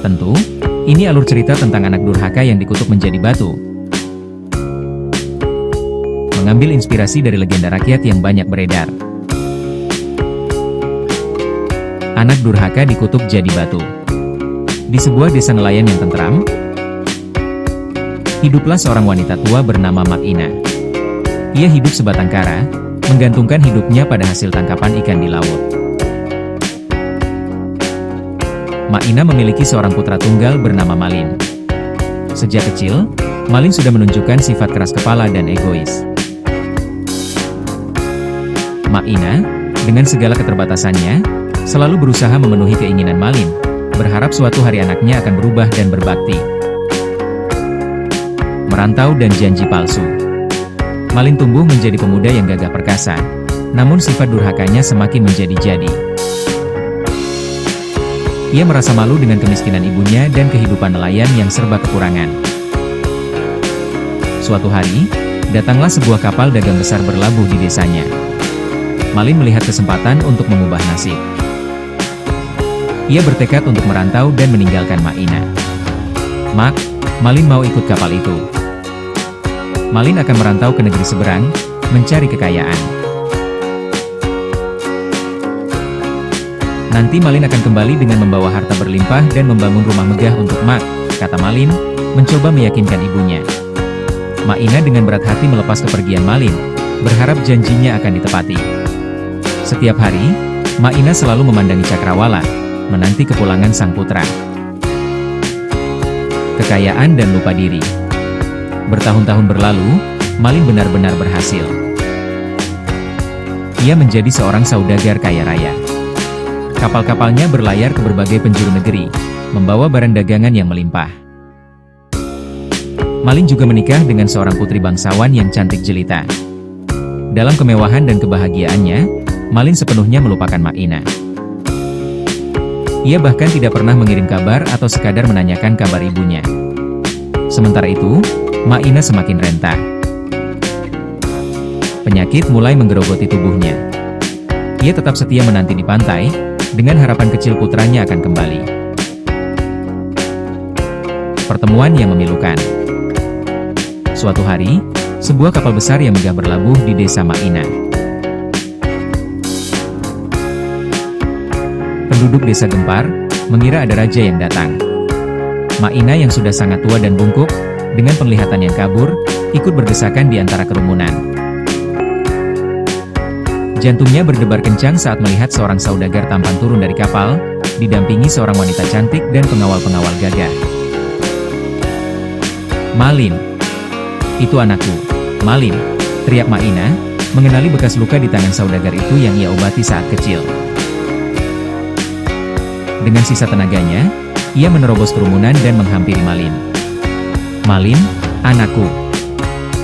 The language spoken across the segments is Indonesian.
Tentu, ini alur cerita tentang anak durhaka yang dikutuk menjadi batu. Mengambil inspirasi dari legenda rakyat yang banyak beredar. Anak durhaka dikutuk jadi batu. Di sebuah desa nelayan yang tentram, hiduplah seorang wanita tua bernama Mak Ina. Ia hidup sebatang kara, menggantungkan hidupnya pada hasil tangkapan ikan di laut. Mak Ina memiliki seorang putra tunggal bernama Malin. Sejak kecil, Malin sudah menunjukkan sifat keras kepala dan egois. Mak Ina, dengan segala keterbatasannya, selalu berusaha memenuhi keinginan Malin, berharap suatu hari anaknya akan berubah dan berbakti. Merantau dan janji palsu. Malin tumbuh menjadi pemuda yang gagah perkasa, namun sifat durhakanya semakin menjadi-jadi. Ia merasa malu dengan kemiskinan ibunya dan kehidupan nelayan yang serba kekurangan. Suatu hari, datanglah sebuah kapal dagang besar berlabuh di desanya. Malin melihat kesempatan untuk mengubah nasib. Ia bertekad untuk merantau dan meninggalkan Mak Ina. Mak, Malin mau ikut kapal itu. Malin akan merantau ke negeri seberang, mencari kekayaan. Nanti Malin akan kembali dengan membawa harta berlimpah dan membangun rumah megah untuk Mak, kata Malin, mencoba meyakinkan ibunya. Mak Ina dengan berat hati melepas kepergian Malin, berharap janjinya akan ditepati. Setiap hari, Mak Ina selalu memandangi cakrawala, menanti kepulangan sang putra. Kekayaan dan lupa diri. Bertahun-tahun berlalu, Malin benar-benar berhasil. Ia menjadi seorang saudagar kaya raya. Kapal-kapalnya berlayar ke berbagai penjuru negeri, membawa barang dagangan yang melimpah. Malin juga menikah dengan seorang putri bangsawan yang cantik jelita. Dalam kemewahan dan kebahagiaannya, Malin sepenuhnya melupakan Mak Ina. Ia bahkan tidak pernah mengirim kabar atau sekadar menanyakan kabar ibunya. Sementara itu, Mak Ina semakin renta. Penyakit mulai menggerogoti tubuhnya. Ia tetap setia menanti di pantai, dengan harapan kecil putranya akan kembali. Pertemuan yang memilukan. Suatu hari, sebuah kapal besar yang megah berlabuh di desa Mak Ina. Penduduk desa gempar, mengira ada raja yang datang. Mak Ina yang sudah sangat tua dan bungkuk, dengan penglihatan yang kabur, ikut berdesakan di antara kerumunan. Jantungnya berdebar kencang saat melihat seorang saudagar tampan turun dari kapal, didampingi seorang wanita cantik dan pengawal-pengawal gagah. Malin. Itu anakku, Malin, teriak Mak Ina, mengenali bekas luka di tangan saudagar itu yang ia obati saat kecil. Dengan sisa tenaganya, ia menerobos kerumunan dan menghampiri Malin. Malin, anakku.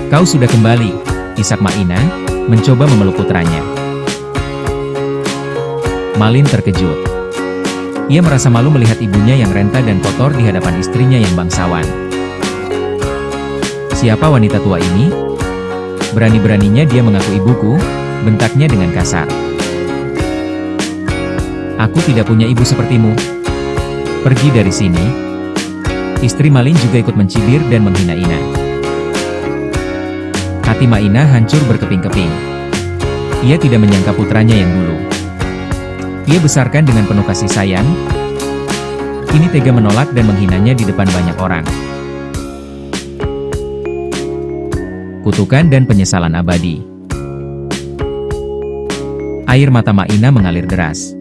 Kau sudah kembali, isak Mak Ina, mencoba memeluk putranya. Malin terkejut. Ia merasa malu melihat ibunya yang renta dan kotor di hadapan istrinya yang bangsawan. Siapa wanita tua ini? Berani-beraninya dia mengaku ibuku, bentaknya dengan kasar. Aku tidak punya ibu sepertimu. Pergi dari sini. Istri Malin juga ikut mencibir dan menghina Ina. Hati Mak Ina hancur berkeping-keping. Ia tidak menyangka putranya yang dulu ia besarkan dengan penuh kasih sayang, kini tega menolak dan menghinanya di depan banyak orang. Kutukan dan penyesalan abadi. Air mata Mak Ina mengalir deras.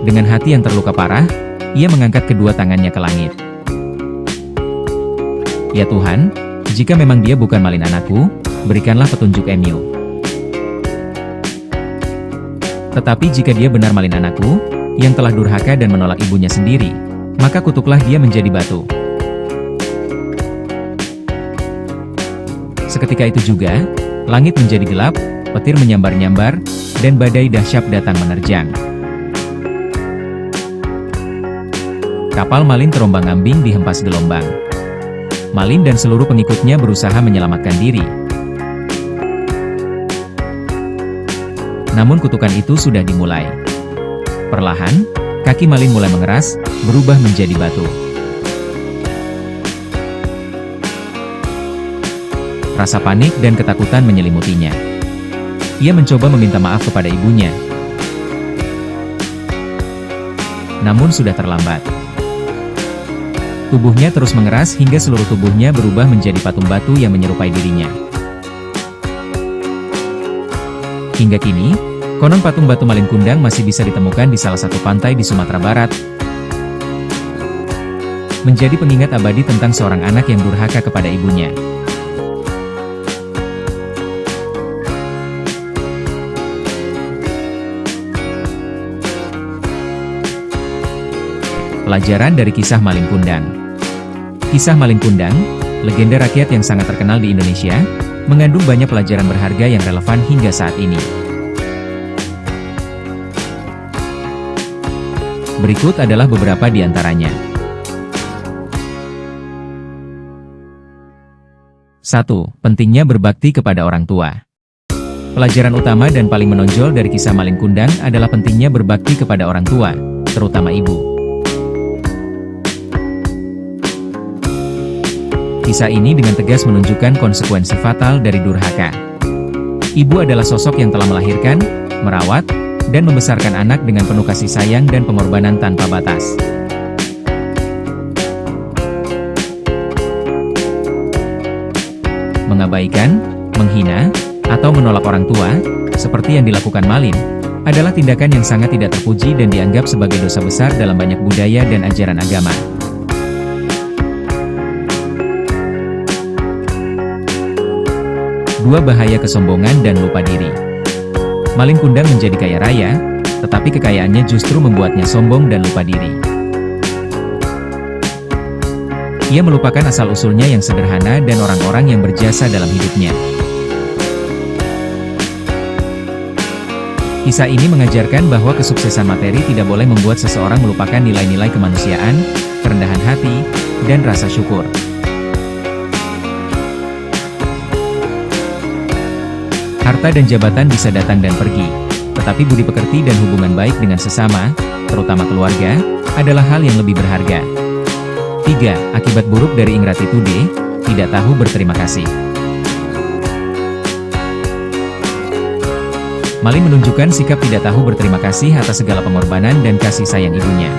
Dengan hati yang terluka parah, ia mengangkat kedua tangannya ke langit. Ya Tuhan, jika memang dia bukan Malin anakku, berikanlah petunjuk Emiu. Tetapi jika dia benar Malin anakku, yang telah durhaka dan menolak ibunya sendiri, maka kutuklah dia menjadi batu. Seketika itu juga, langit menjadi gelap, petir menyambar-nyambar, dan badai dahsyat datang menerjang. Kapal Malin terombang-ambing dihempas gelombang. Malin dan seluruh pengikutnya berusaha menyelamatkan diri. Namun kutukan itu sudah dimulai. Perlahan, kaki Malin mulai mengeras, berubah menjadi batu. Rasa panik dan ketakutan menyelimutinya. Ia mencoba meminta maaf kepada ibunya. Namun sudah terlambat. Tubuhnya terus mengeras hingga seluruh tubuhnya berubah menjadi patung batu yang menyerupai dirinya. Hingga kini, konon patung batu Malin Kundang masih bisa ditemukan di salah satu pantai di Sumatera Barat. Menjadi pengingat abadi tentang seorang anak yang durhaka kepada ibunya. Pelajaran dari kisah Malin Kundang. Kisah Malin Kundang, legenda rakyat yang sangat terkenal di Indonesia, mengandung banyak pelajaran berharga yang relevan hingga saat ini. Berikut adalah beberapa di antaranya. 1. Pentingnya berbakti kepada orang tua. Pelajaran utama dan paling menonjol dari kisah Malin Kundang adalah pentingnya berbakti kepada orang tua, terutama ibu. Kisah ini dengan tegas menunjukkan konsekuensi fatal dari durhaka. Ibu adalah sosok yang telah melahirkan, merawat, dan membesarkan anak dengan penuh kasih sayang dan pengorbanan tanpa batas. Mengabaikan, menghina, atau menolak orang tua, seperti yang dilakukan Malin, adalah tindakan yang sangat tidak terpuji dan dianggap sebagai dosa besar dalam banyak budaya dan ajaran agama. 2. Bahaya kesombongan dan lupa diri. Malin Kundang menjadi kaya raya, tetapi kekayaannya justru membuatnya sombong dan lupa diri. Ia melupakan asal-usulnya yang sederhana dan orang-orang yang berjasa dalam hidupnya. Kisah ini mengajarkan bahwa kesuksesan materi tidak boleh membuat seseorang melupakan nilai-nilai kemanusiaan, kerendahan hati, dan rasa syukur. Harta dan jabatan bisa datang dan pergi, tetapi budi pekerti dan hubungan baik dengan sesama, terutama keluarga, adalah hal yang lebih berharga. 3. Akibat buruk dari ingratitude, tidak tahu berterima kasih. Malin menunjukkan sikap tidak tahu berterima kasih atas segala pengorbanan dan kasih sayang ibunya.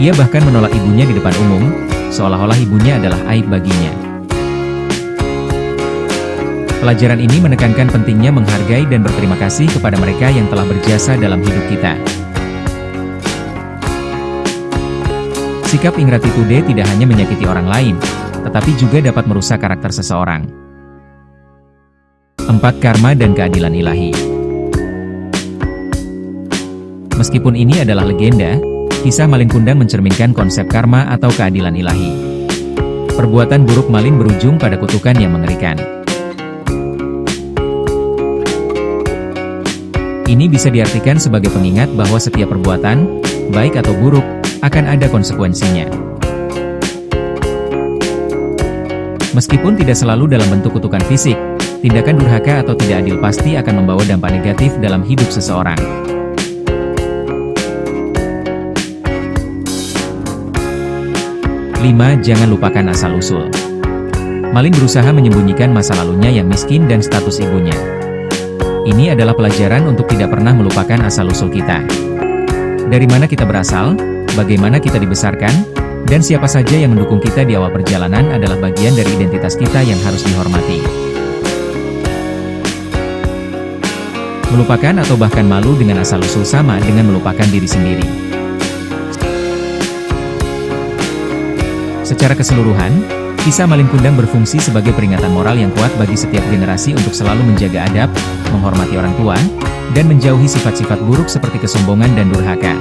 Ia bahkan menolak ibunya di depan umum, seolah-olah ibunya adalah aib baginya. Pelajaran ini menekankan pentingnya menghargai dan berterima kasih kepada mereka yang telah berjasa dalam hidup kita. Sikap ingratitude tidak hanya menyakiti orang lain, tetapi juga dapat merusak karakter seseorang. 4. Karma dan keadilan ilahi. Meskipun ini adalah legenda, kisah Malin Kundang mencerminkan konsep karma atau keadilan ilahi. Perbuatan buruk Malin berujung pada kutukan yang mengerikan. Ini bisa diartikan sebagai pengingat bahwa setiap perbuatan, baik atau buruk, akan ada konsekuensinya. Meskipun tidak selalu dalam bentuk kutukan fisik, tindakan durhaka atau tidak adil pasti akan membawa dampak negatif dalam hidup seseorang. 5. Jangan lupakan asal-usul. Malin berusaha menyembunyikan masa lalunya yang miskin dan status ibunya. Ini adalah pelajaran untuk tidak pernah melupakan asal-usul kita. Dari mana kita berasal, bagaimana kita dibesarkan, dan siapa saja yang mendukung kita di awal perjalanan adalah bagian dari identitas kita yang harus dihormati. Melupakan atau bahkan malu dengan asal-usul sama dengan melupakan diri sendiri. Secara keseluruhan, kisah Malin Kundang berfungsi sebagai peringatan moral yang kuat bagi setiap generasi untuk selalu menjaga adab, menghormati orang tua, dan menjauhi sifat-sifat buruk seperti kesombongan dan durhaka.